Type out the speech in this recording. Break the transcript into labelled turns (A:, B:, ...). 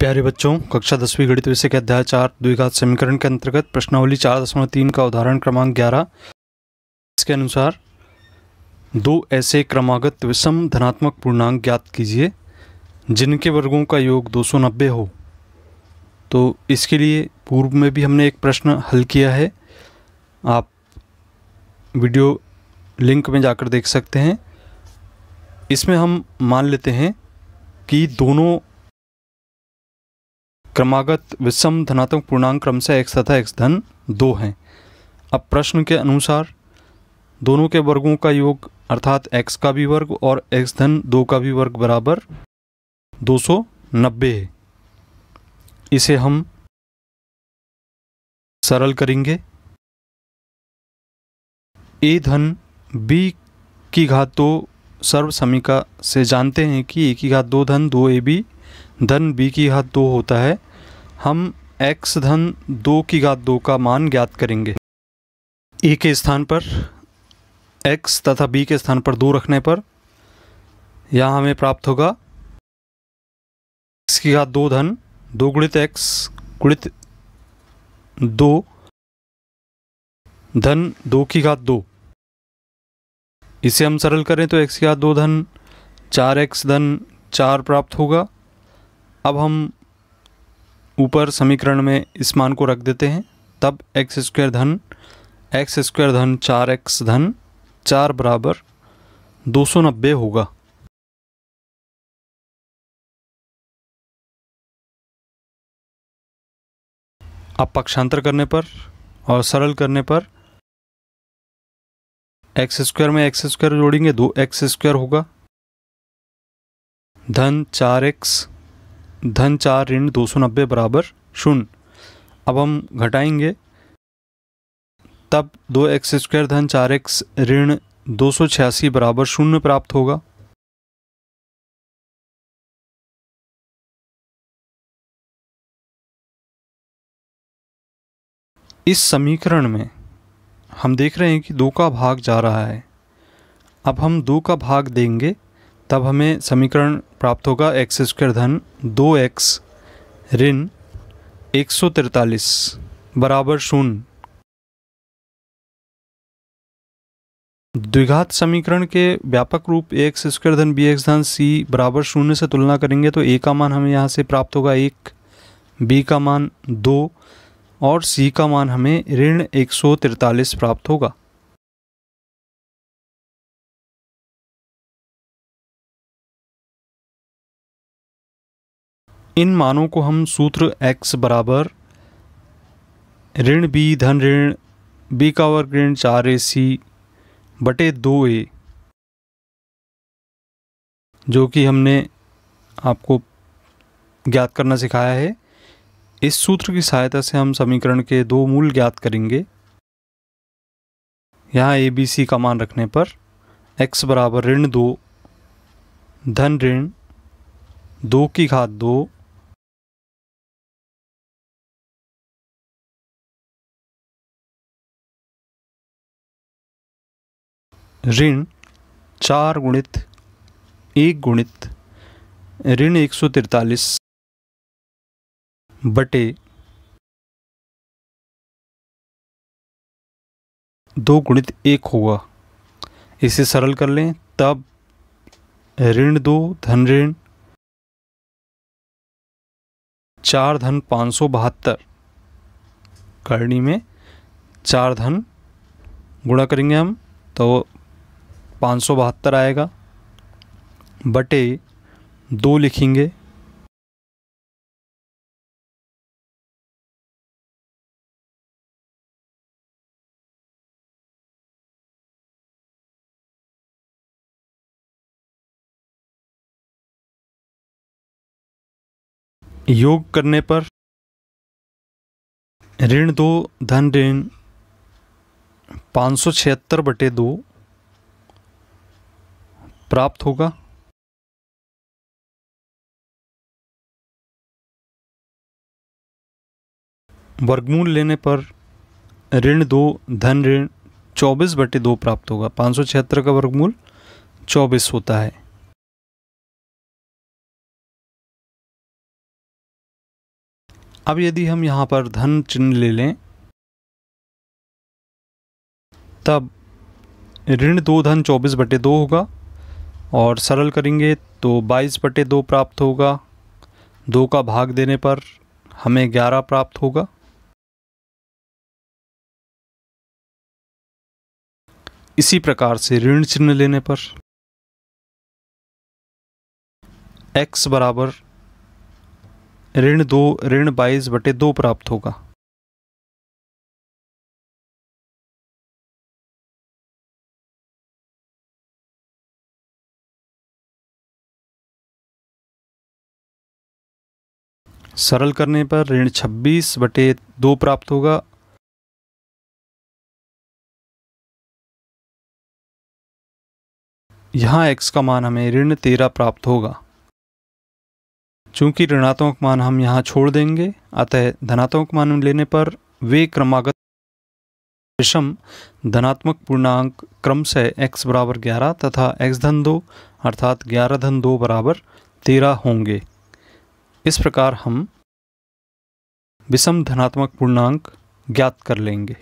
A: प्यारे बच्चों, कक्षा 10वीं गणित विषय के अध्याय 4 द्विघात समीकरण के अंतर्गत प्रश्नावली 4.3 का उदाहरण क्रमांक 11 इसके अनुसार दो ऐसे क्रमागत विषम धनात्मक पूर्णांक ज्ञात कीजिए जिनके वर्गों का योग 290 हो। तो इसके लिए पूर्व में भी हमने एक प्रश्न हल किया है, आप वीडियो लिंक में जाकर देख सकते हैं। इसमें हम मान लेते हैं कि दोनों क्रमागत विषम धनात्मक पूर्णांक क्रमशः x तथा x धन 2 हैं। अब प्रश्न के अनुसार दोनों के वर्गों का योग अर्थात x का भी वर्ग और x धन 2 का भी वर्ग बराबर 290 है। इसे हम सरल करेंगे। a धन b की घात 2 सर्व समीका से जानते हैं कि a की घात 2 धन 2ab धन b की घात 2 होता है। हम x धन 2 की घात 2 का मान ज्ञात करेंगे। a के स्थान पर x तथा b के स्थान पर 2 रखने पर यहाँ हमें प्राप्त होगा x की घात 2 धन 2 गुणित x गुणित 2 धन 2 की घात 2। इसे हम सरल करें तो x की घात 2 धन 4x धन 4 प्राप्त होगा। अब हम ऊपर समीकरण में इस मान को रख देते हैं, तब x स्क्वायर धन 4x धन 4 बराबर 290 होगा। अब पक्षांतर करने पर और सरल करने पर x स्क्वायर में x स्क्वायर जोड़ेंगे 2x स्क्वायर होगा धन 4x धन 4 ऋण 290 बराबर 0। अब हम घटाएंगे तब 2x स्क्वायर धन 4x ऋण 286 बराबर 0 प्राप्त होगा। इस समीकरण में हम देख रहे हैं कि 2 का भाग जा रहा है। अब हम 2 का भाग देंगे तब हमें समीकरण प्राप्त होगा x स्क्वायर धन 2x ऋण 143 बराबर 0। द्विघात समीकरण के व्यापक रूप ax स्क्वायर धन bx धन c बराबर 0 से तुलना करेंगे तो a का मान हमें यहाँ से प्राप्त होगा 1, b का मान 2 और c का मान हमें ऋण 143 प्राप्त होगा। इन मानों को हम सूत्र x बराबर ऋण b धन ऋण b का वर्ग ऋण 4ac बटे 2a, जो कि हमने आपको ज्ञात करना सिखाया है, इस सूत्र की सहायता से हम समीकरण के 2 मूल ज्ञात करेंगे। यहाँ a b c का मान रखने पर x बराबर ऋण 2 धन ऋण 2 की घात 2 ऋण 4 गुणित 1 गुणित ऋण 143 बटे 2 गुणित 1 होगा। इसे सरल कर लें तब ऋण 2 धन ऋण 4 धन 572 करनी में 4 धन गुणा करेंगे हम तो 572 आएगा बटे 2 लिखेंगे योग करने पर ऋण 2 धन ऋण 576 बटे 2 प्राप्त होगा। वर्गमूल लेने पर ऋण 2 धन ऋण 24 बटे 2 प्राप्त होगा। 576 का वर्गमूल 24 होता है। अब यदि हम यहाँ पर धन चिन्ह ले लें, तब ऋण 2 धन 24/2 होगा और सरल करेंगे तो 22/2 प्राप्त होगा। 2 का भाग देने पर हमें 11 प्राप्त होगा। इसी प्रकार से ऋण चिन्ह लेने पर x बराबर ऋण 22/2 प्राप्त होगा। सरल करने पर ऋण 26/2 प्राप्त होगा। यहाँ x का मान हमें ऋण 13 प्राप्त होगा। चूंकि ऋणात्मक मान हम यहाँ छोड़ देंगे, अतः धनात्मक मान लेने पर वे क्रमागत विषम धनात्मक पूर्णांक क्रमशः x बराबर 11 तथा x धन 2 अर्थात 11 धन 2 बराबर 13 होंगे। इस प्रकार हम विषम धनात्मक पूर्णांक ज्ञात कर लेंगे।